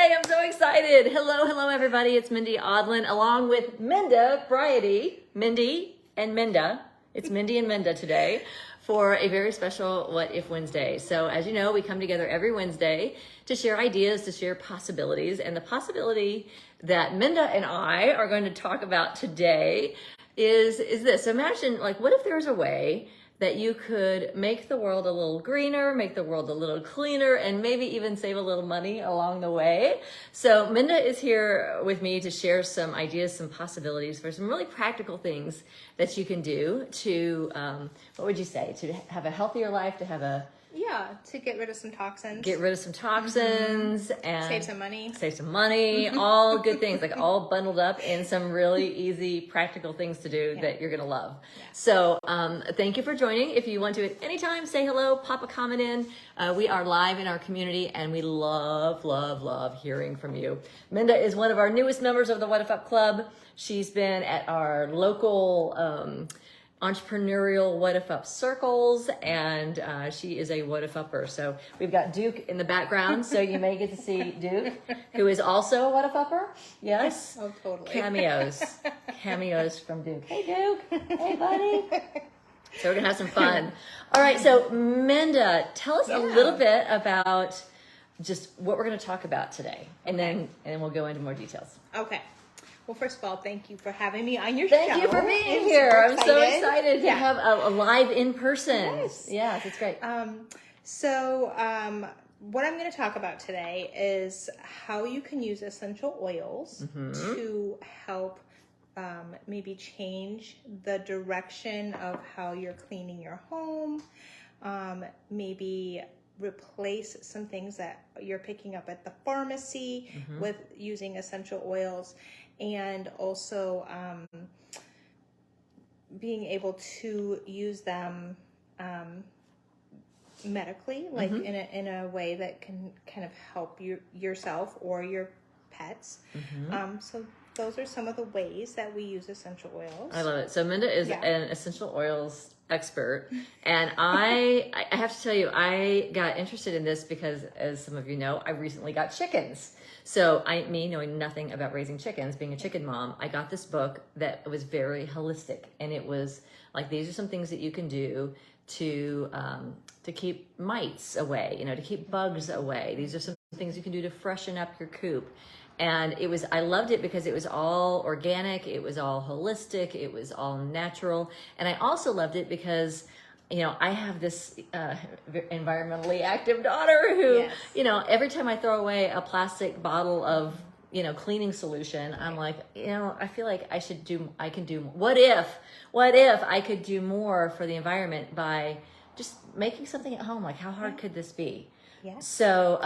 Yay, I'm so excited. Hello, everybody. It's Mindy Odlin along with Minda Briaddy. Mindy and Minda. It's Mindy and Minda today for a very special What If Wednesday. So as you know, we come together every Wednesday to share ideas, to share possibilities. And the possibility that Minda and I are going to talk about today is this. Imagine, like, what if there's a way that you could make the world a little greener, make the world a little cleaner, and maybe even save a little money along the way. So Minda is here with me to share some ideas, some possibilities for some really practical things that you can do to, what would you say, to have a healthier life, to have a... Yeah, to get rid of some toxins. Get rid of some toxins and save some money. Save some money, all good things, like all bundled up in some really easy, practical things to do that you're gonna love. Yeah. So thank you for joining. If you want to at any time, say hello, pop a comment in. We are live in our community and we love hearing from you. Minda is one of our newest members of the What If Up Club. She's been at our local entrepreneurial What If Up circles, and she is a What If Upper. So we've got Duke in the background, so you may get to see Duke, who is also a What If Upper. Yes? Oh, totally. Cameos from Duke. Hey, Duke. Hey, buddy. So we're going to have some fun. All right, so Minda, tell us a little bit about just what we're going to talk about today, and then we'll go into more details. Okay. Well, first of all, thank you for having me on your show. Thank you for being here. I'm so excited to have a live in person. Yes, it's great. What I'm going to talk about today is how you can use essential oils to help maybe change the direction of how you're cleaning your home, maybe replace some things that you're picking up at the pharmacy with using essential oils, and also being able to use them medically, like in a way that can kind of help yourself or your pets. So those are some of the ways that we use essential oils. I love it. So Minda is an essential oils expert, and I have to tell you, I got interested in this because, as some of you know, I recently got chickens. So me knowing nothing about raising chickens, being a chicken mom, I got this book that was very holistic, and it was like, these are some things that you can do to keep mites away, to keep bugs away. These are some things you can do to freshen up your coop. And I loved it because it was all organic, it was all holistic, it was all natural. And I also loved it because, I have this environmentally active daughter who, every time I throw away a plastic bottle of, cleaning solution, I'm like, I feel like what if I could do more for the environment by just making something at home? Like, how hard could this be? Yeah. So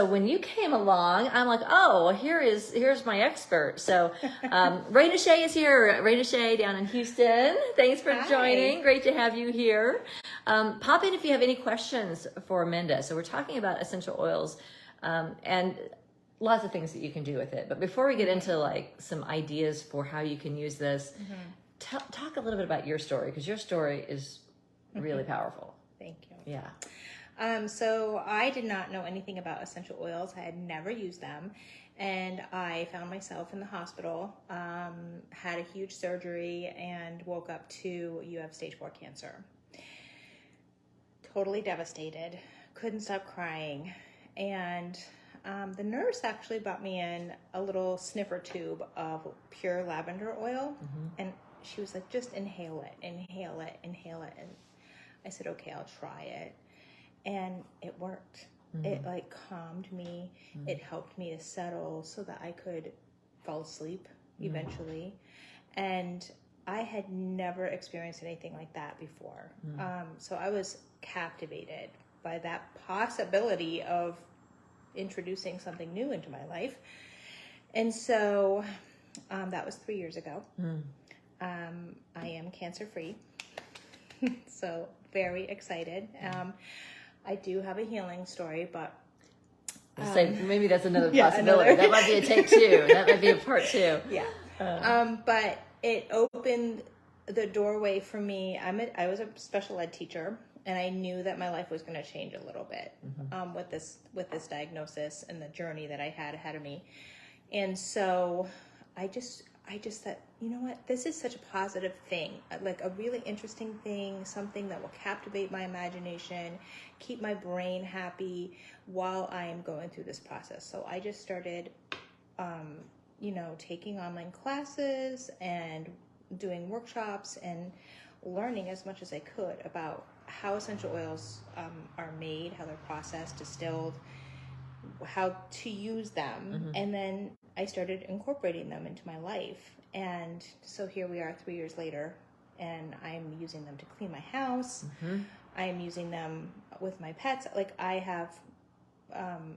when you came along, I'm like, oh, here's my expert. So Raina Shea is here. Raina Shea down in Houston. Thanks for joining. Great to have you here. Pop in if you have any questions for Minda. So we're talking about essential oils and lots of things that you can do with it. But before we get into like some ideas for how you can use this, talk a little bit about your story, because your story is really powerful. Thank you. Yeah. So I did not know anything about essential oils. I had never used them. And I found myself in the hospital, had a huge surgery, and woke up to, you have stage 4 cancer. Totally devastated. Couldn't stop crying. And the nurse actually brought me in a little sniffer tube of pure lavender oil. And she was like, just inhale it. And I said, okay, I'll try it. And it worked. It like calmed me. It helped me to settle so that I could fall asleep eventually. And I had never experienced anything like that before. So I was captivated by that possibility of introducing something new into my life. And so that was 3 years ago. I am cancer-free. So very excited. I do have a healing story, but maybe that's another possibility. That might be a take 2. That might be a part 2. Yeah. But it opened the doorway for me. I was a special ed teacher, and I knew that my life was going to change a little bit with this diagnosis and the journey that I had ahead of me. And so I just thought, you know what, this is such a positive thing, like a really interesting thing, something that will captivate my imagination, keep my brain happy while I'm going through this process. So I just started, taking online classes and doing workshops and learning as much as I could about how essential oils are made, how they're processed, distilled, how to use them. And then I started incorporating them into my life. And so here we are 3 years later, and I'm using them to clean my house. I'm using them with my pets. Like I have,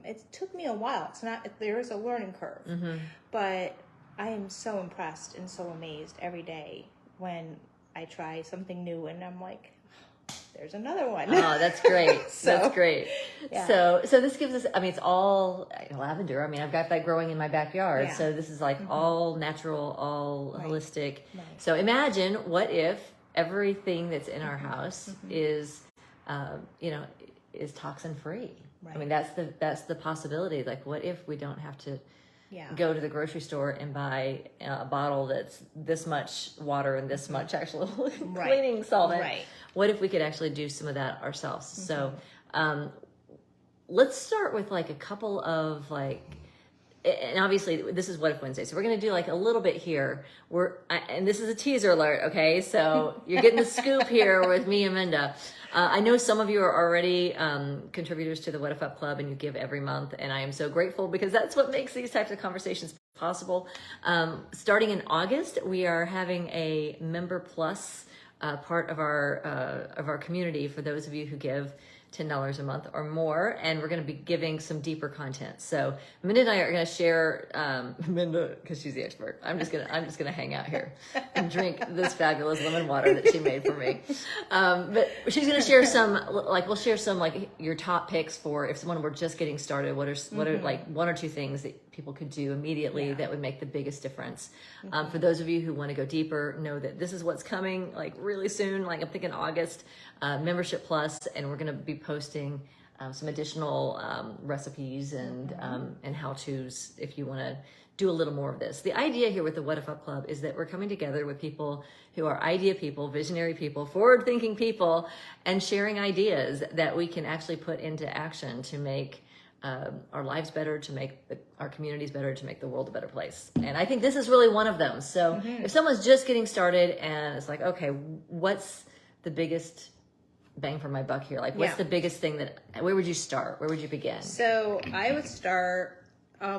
it took me a while. There is a learning curve, but I am so impressed and so amazed every day when I try something new and I'm like, there's another one. Oh, that's great. That's great. Yeah. So this gives us, I mean, it's all lavender. I mean, I've got that growing in my backyard. Yeah. So this is like all natural, all holistic. Right. So imagine what if everything that's in our house is, is toxin free. Right. I mean, that's the possibility. Like, what if we don't have to go to the grocery store and buy a bottle that's this much water and this much actual cleaning solvent? Right. What if we could actually do some of that ourselves? So let's start with like a couple of and obviously this is What If Wednesday. So we're going to do like a little bit here. And this is a teaser alert, okay? So you're getting the scoop here with me and Minda. I know some of you are already contributors to the What If Up Club and you give every month. And I am so grateful because that's what makes these types of conversations possible. Starting in August, we are having a Member Plus part of our community for those of you who give $10 a month or more, and we're going to be giving some deeper content. So Minda and I are going to share Minda, because she's the expert. I'm just gonna hang out here and drink this fabulous lemon water that she made for me. But she's going to share we'll share some your top picks for if someone were just getting started. What are like one or two things that people could do immediately that would make the biggest difference. For those of you who want to go deeper, know that this is what's coming really soon. I'm thinking August, Membership Plus, and we're going to be posting some additional recipes and how-tos if you want to do a little more of this. The idea here with the What If Up Club is that we're coming together with people who are idea people, visionary people, forward-thinking people, and sharing ideas that we can actually put into action to make our lives better, to make our communities better, to make the world a better place. And I think this is really one of them. So if someone's just getting started and it's like, okay, what's the biggest bang for my buck here? What's the biggest thing where would you start? Where would you begin? So I would start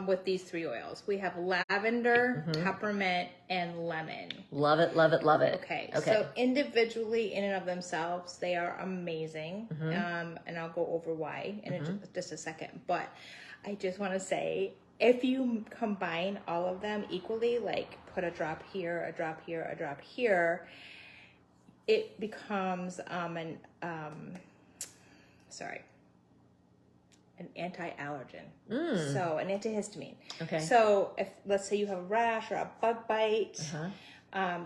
with these 3 oils. We have lavender, peppermint, and lemon. Love it, love it, love it. Okay. So individually, in and of themselves, they are amazing. And I'll go over why in just a second. But I just want to say, if you combine all of them equally, put a drop here, a drop here, a drop here, it becomes an anti-allergen. So an antihistamine. Okay. So if let's say you have a rash or a bug bite,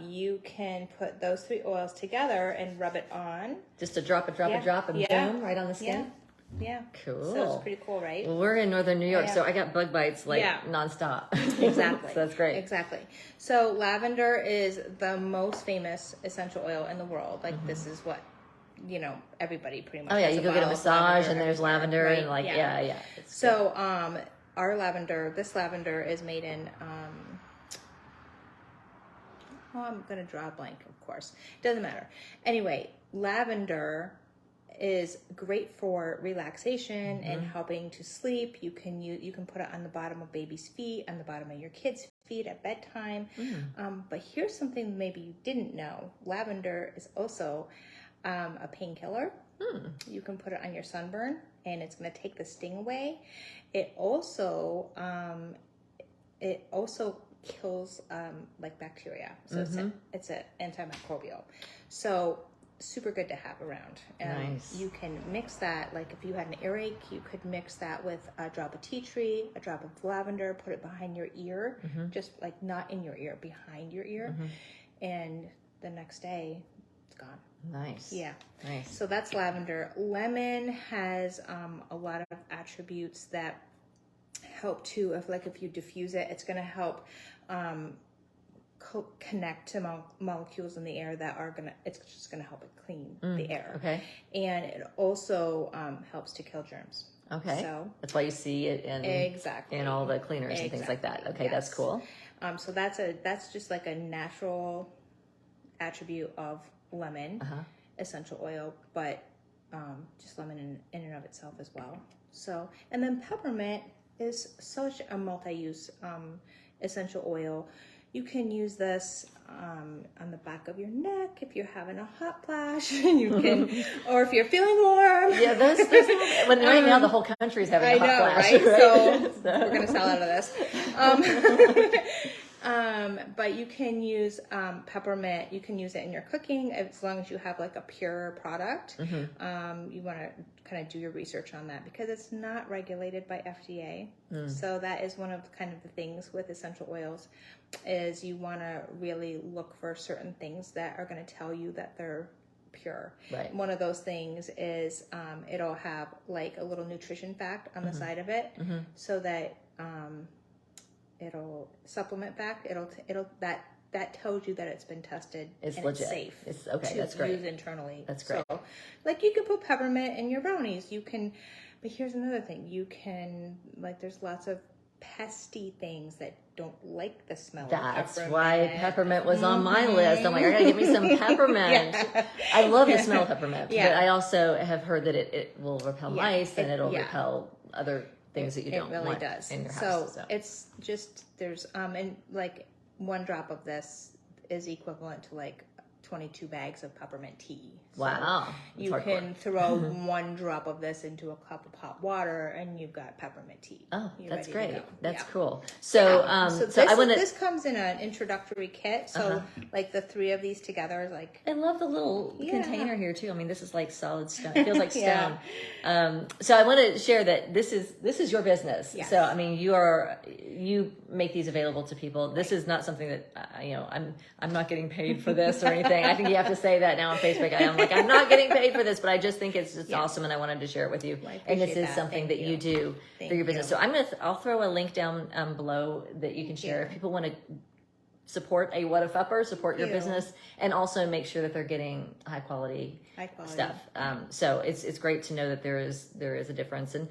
you can put those 3 oils together and rub it on. Just a drop, and boom, right on the skin. Yeah. Cool. So it's pretty cool, right? Well, we're in northern New York, so I got bug bites nonstop. Exactly. So that's great. Exactly. So lavender is the most famous essential oil in the world. This is what everybody pretty much. Oh yeah, you go get a massage and there's lavender, right? And yeah. So our this lavender is made in I'm gonna draw a blank, of course. Doesn't matter. Anyway, lavender is great for relaxation and helping to sleep. You can put it on the bottom of baby's feet, on the bottom of your kids' feet at bedtime. But here's something maybe you didn't know. Lavender is also a painkiller. You can put it on your sunburn and it's going to take the sting away. It also kills bacteria. So it's an antimicrobial. So super good to have around. Nice. You can mix that, if you had an earache, you could mix that with a drop of tea tree, a drop of lavender, put it behind your ear, just not in your ear, behind your ear. And the next day, it's gone. Nice. Yeah. Nice. So that's lavender. Lemon has a lot of attributes that help to, if you diffuse it, it's going to help connect to molecules in the air that are it's just going to help it clean the air. Okay. And it also helps to kill germs. Okay. So that's why you see it in all the cleaners and things like that. Okay, yes. that's cool. So that's just like a natural attribute of lemon essential oil, but just lemon in and of itself as well. So, and then peppermint is such a multi-use essential oil. You can use this on the back of your neck if you're having a hot flash. You can, or if you're feeling warm. Yeah, there's when right now the whole country is having a hot flash. Right? Right? So we're gonna sell out of this. But you can use peppermint. You can use it in your cooking as long as you have like a pure product. You want to kind of do your research on that because it's not regulated by FDA. So that is one of kind of the things with essential oils is you want to really look for certain things that are going to tell you that they're pure. Right. One of those things is it'll have like a little nutrition fact on the side of it, so that it'll supplement fact. It'll that tells you that it's been tested It's and legit. it's safe. It's okay. To That's great. use internally. That's great. So, like you can put peppermint in your brownies. You can, but here's another thing. You can there's lots of pesty things that don't like the smell of That's peppermint. why peppermint was on my list. I'm like, I gotta get me some peppermint. Yeah. I love the smell of peppermint, Yeah. but I also have heard that it will repel Yeah. mice and it'll Yeah. repel other things that you don't It really want does. in your house. So it's just there's and like 1 drop of this is equivalent to like 22 bags of peppermint tea. So Wow. That's you hardcore. can throw 1 drop of this into a cup of hot water and you've got peppermint tea. Oh, You're that's ready to great. go. That's Yeah. cool. So, So so I want to. this comes in an introductory kit. So like the 3 of these together is like I love the little Yeah. container here too. I mean, this is like solid stone. It feels like Yeah. stone. So I want to share that this is your business. Yes. So I mean, you make these available to people. This is not something that I'm not getting paid for this or anything. I think you have to say that now on Facebook. I'm like, I'm not getting paid for this, but I just think it's just awesome, and I wanted to share it with you. Well, I And this appreciate is that. something Thank that you do Thank for your business. you. So I'll throw a link down below that you can share if people want to support a What If Upper, support your you. business, and also make sure that they're getting high quality stuff. So it's great to know that there is a difference, and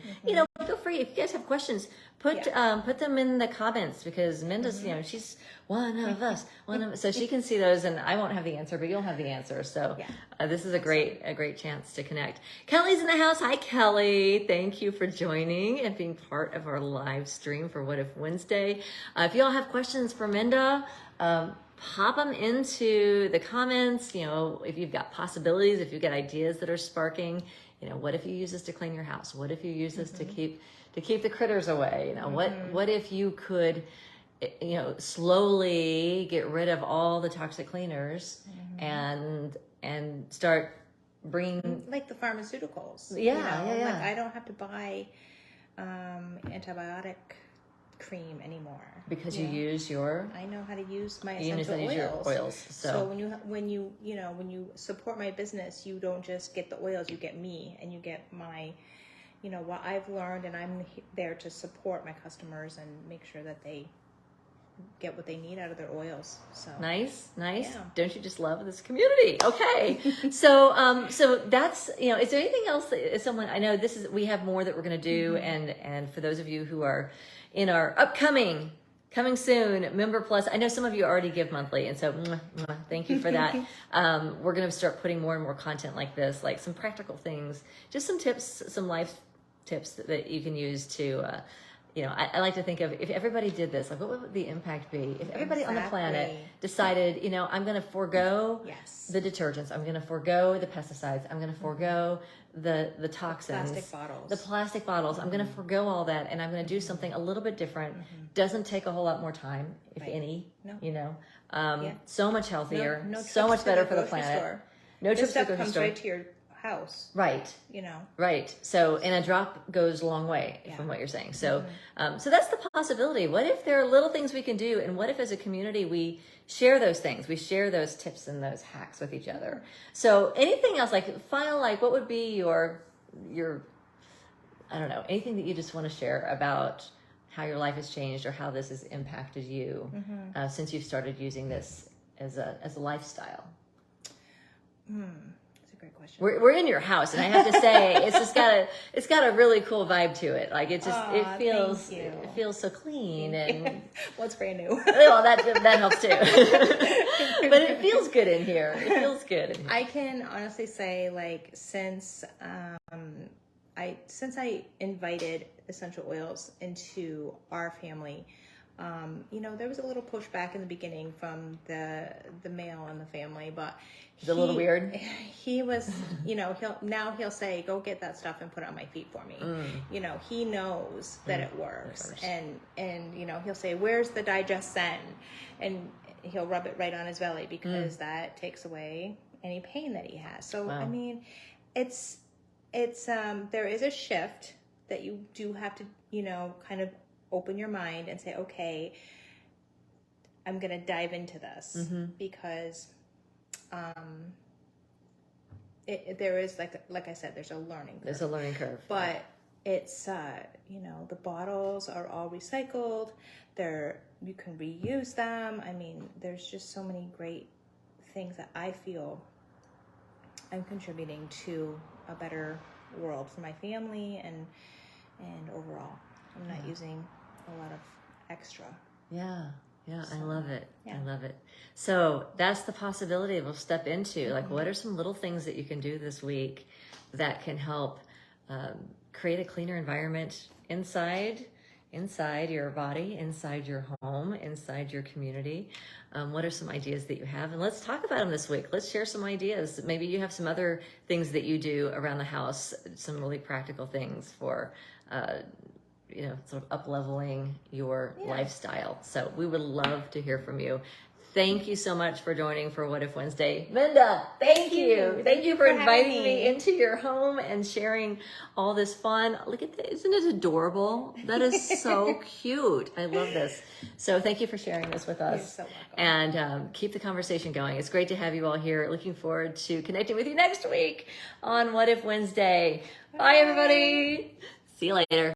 feel free if you guys have questions, put them in the comments, because Minda's she's one of us, so she can see those, and I won't have the answer, but you'll have the answer. So this is a great chance to connect. Kelly's in the house. Hi, Kelly. Thank you for joining and being part of our live stream for What If Wednesday. If y'all have questions for Minda, pop them into the comments. If you've got possibilities, if you've got ideas that are sparking, what if you use this to clean your house? What if you use this to keep the critters away? What if you could, slowly get rid of all the toxic cleaners and start bringing like the pharmaceuticals. Yeah. Like I don't have to buy antibiotic cream anymore because you use your I know how to use my you essential use your oils. So when you support my business, you don't just get the oils, you get me, and you get my what I've learned, and I'm there to support my customers and make sure that they get what they need out of their oils. So nice. Yeah. Don't you just love this community? Okay. So that's, is there anything else that someone, I know we have more that we're going to do. And for those of you who are in our coming soon Member Plus, I know some of you already give monthly. And so thank you for that. We're going to start putting more and more content like this, like some practical things, just some tips, some life tips that you can use to, I like to think of, if everybody did this, like what would the impact be? If everybody on the planet decided, I'm going to forego the detergents, I'm going to forego the pesticides, I'm going to forego the toxins, the plastic bottles, I'm going to forego all that, and I'm going to do something a little bit different. Doesn't take a whole lot more time, if any, so much healthier, so much better for the planet. No trips to the grocery store. Right to your house, Right. you know. Right. So, and a drop goes a long way from what you're saying. So, so that's the possibility. What if there are little things we can do? And what if as a community, we share those things, we share those tips and those hacks with each other? So anything else, like final, like what would be your, I don't know, anything that you just want to share about how your life has changed or how this has impacted you since you've started using this as a lifestyle? That's a great question. We're in your house, and I have to say, it's got a really cool vibe to it. Like it just it feels so clean and Well, it's brand new. well that helps too. But it feels good in here. It feels good in here. I can honestly say, like, since I invited essential oils into our family, you know, there was a little pushback in the beginning from the male in the family, but It's a little weird. He was, you know, he'll say, "Go get that stuff and put it on my feet for me." You know, he knows that it works, and you know, he'll say, "Where's the Digest-N?" and he'll rub it right on his belly because that takes away any pain that he has. So I mean, it's there is a shift that you do have to, you know, kind of open your mind and say, okay, I'm going to dive into this because there is, like I said, there's a learning curve. There's a learning curve. But it's, you know, the bottles are all recycled. You can reuse them. I mean, there's just so many great things that I feel I'm contributing to a better world for my family and overall. I'm not using a lot of extra. Yeah, I love it. I love it. So that's the possibility we'll step into. Like, what are some little things that you can do this week that can help create a cleaner environment inside your body, inside your home, inside your community? What are some ideas that you have? And let's talk about them this week. Let's share some ideas. Maybe you have some other things that you do around the house, some really practical things for you know, sort of up-leveling your lifestyle. So we would love to hear from you. Thank you so much for joining for What If Wednesday. Minda, thank you. Thank you for inviting me into your home and sharing all this fun. Look at this. Isn't it adorable? That is so cute. I love this. So thank you for sharing this with us. You're so welcome. And keep the conversation going. It's great to have you all here. Looking forward to connecting with you next week on What If Wednesday. Bye everybody. See you later.